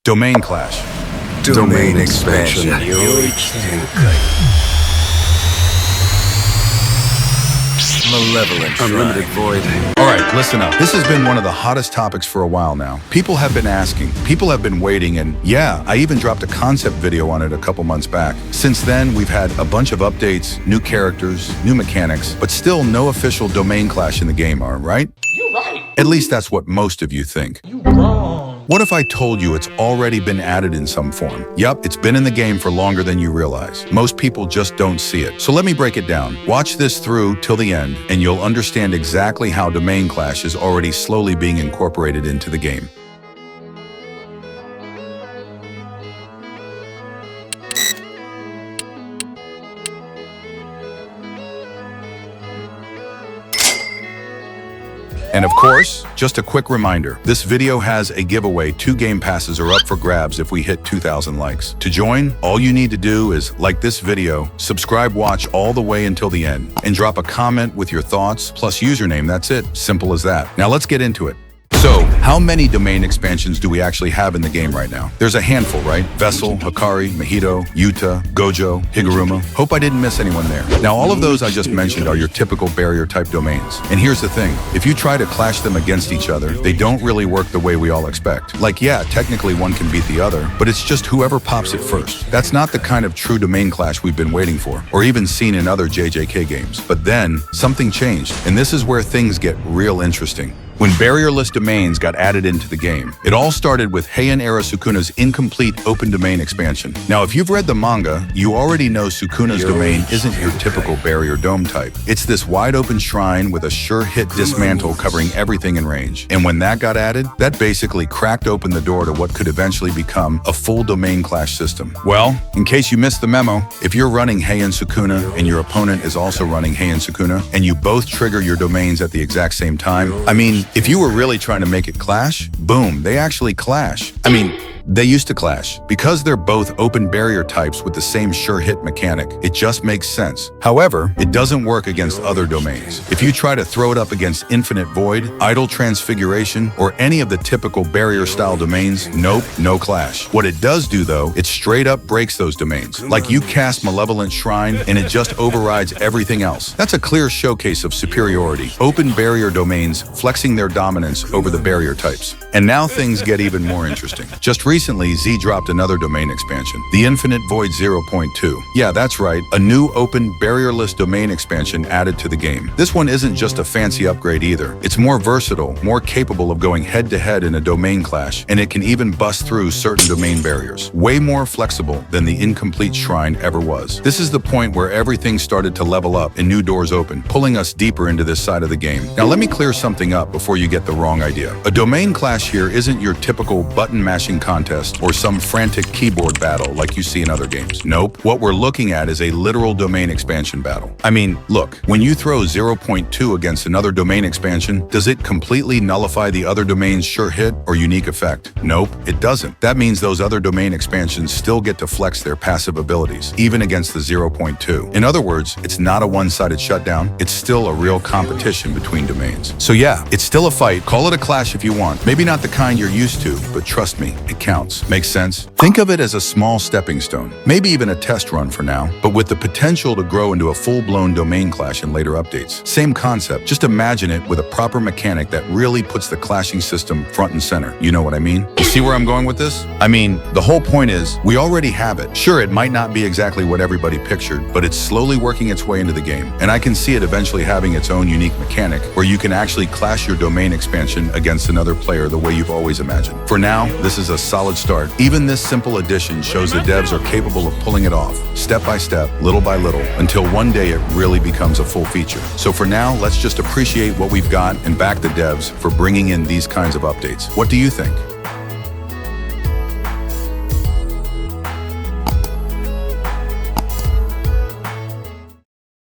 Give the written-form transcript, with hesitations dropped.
Domain clash. Domain expansion. Malevolent Unlimited Void. All right, listen up. This has been one of the hottest topics for a while now. People have been asking, people have been waiting, and yeah, I even dropped a concept video on it a couple months back. Since then, we've had a bunch of updates, new characters, new mechanics, but still no official domain clash in the game, right? You're right. At least that's what most of you think. You wrong. What if I told you it's already been added in some form? Yup, it's been in the game for longer than you realize. Most people just don't see it. So let me break it down. Watch this through till the end, and you'll understand exactly how Domain Clash is already slowly being incorporated into the game. And of course, just a quick reminder, this video has a giveaway. 2 game passes are up for grabs if we hit 2,000 likes. To join, all you need to do is like this video, subscribe, watch all the way until the end, and drop a comment with your thoughts plus username. That's it. Simple as that. Now let's get into it. So, how many domain expansions do we actually have in the game right now? There's a handful, right? Vessel, Hikari, Mojito, Yuta, Gojo, Higuruma. Hope I didn't miss anyone there. Now, all of those I just mentioned are your typical barrier-type domains. And here's the thing. If you try to clash them against each other, they don't really work the way we all expect. Like, yeah, technically one can beat the other, but it's just whoever pops it first. That's not the kind of true domain clash we've been waiting for, or even seen in other JJK games. But then, something changed, and this is where things get real interesting. When barrierless domains got added into the game, it all started with Heian-era Sukuna's incomplete open domain expansion. Now, if you've read the manga, you already know Sukuna's domain isn't your typical barrier dome type. It's this wide-open shrine with a sure-hit dismantle covering everything in range. And when that got added, that basically cracked open the door to what could eventually become a full domain clash system. Well, in case you missed the memo, if you're running Heian Sukuna and your opponent is also running Heian Sukuna, and you both trigger your domains at the exact same time, I mean, if you were really trying to make it clash, boom, they actually clash. They used to clash. Because they're both open barrier types with the same sure hit mechanic, it just makes sense. However, it doesn't work against other domains. If you try to throw it up against Infinite Void, Idle Transfiguration, or any of the typical barrier style domains, nope, no clash. What it does do though, it straight up breaks those domains. Like you cast Malevolent Shrine and it just overrides everything else. That's a clear showcase of superiority. Open barrier domains flexing their dominance over the barrier types. And now things get even more interesting. Just recently, Z dropped another domain expansion, the Infinite Void 0.2. Yeah, that's right, a new open barrierless domain expansion added to the game. This one isn't just a fancy upgrade either. It's more versatile, more capable of going head-to-head in a domain clash, and it can even bust through certain domain barriers. Way more flexible than the incomplete shrine ever was. This is the point where everything started to level up and new doors open, pulling us deeper into this side of the game. Now let me clear something up before you get the wrong idea. A domain clash here isn't your typical button-mashing contest or some frantic keyboard battle like you see in other games. Nope. What we're looking at is a literal domain expansion battle. I mean, look, when you throw 0.2 against another domain expansion, does it completely nullify the other domain's sure hit or unique effect? Nope, it doesn't. That means those other domain expansions still get to flex their passive abilities, even against the 0.2. In other words, it's not a one-sided shutdown. It's still a real competition between domains. So yeah, it's still a fight. Call it a clash if you want. Maybe not the kind you're used to, but trust me, it counts. Makes sense? Think of it as a small stepping stone, maybe even a test run for now, but with the potential to grow into a full-blown domain clash in later updates. Same concept, just imagine it with a proper mechanic that really puts the clashing system front and center. You know what I mean? You see where I'm going with this? I mean, the whole point is, we already have it. Sure, it might not be exactly what everybody pictured, but it's slowly working its way into the game, and I can see it eventually having its own unique mechanic where you can actually clash your domain expansion against another player the way you've always imagined. For now, this is a solid start. Even this simple addition shows the devs are capable of pulling it off, step by step, little by little, until one day it really becomes a full feature. So for now, let's just appreciate what we've got and back the devs for bringing in these kinds of updates. What do you think?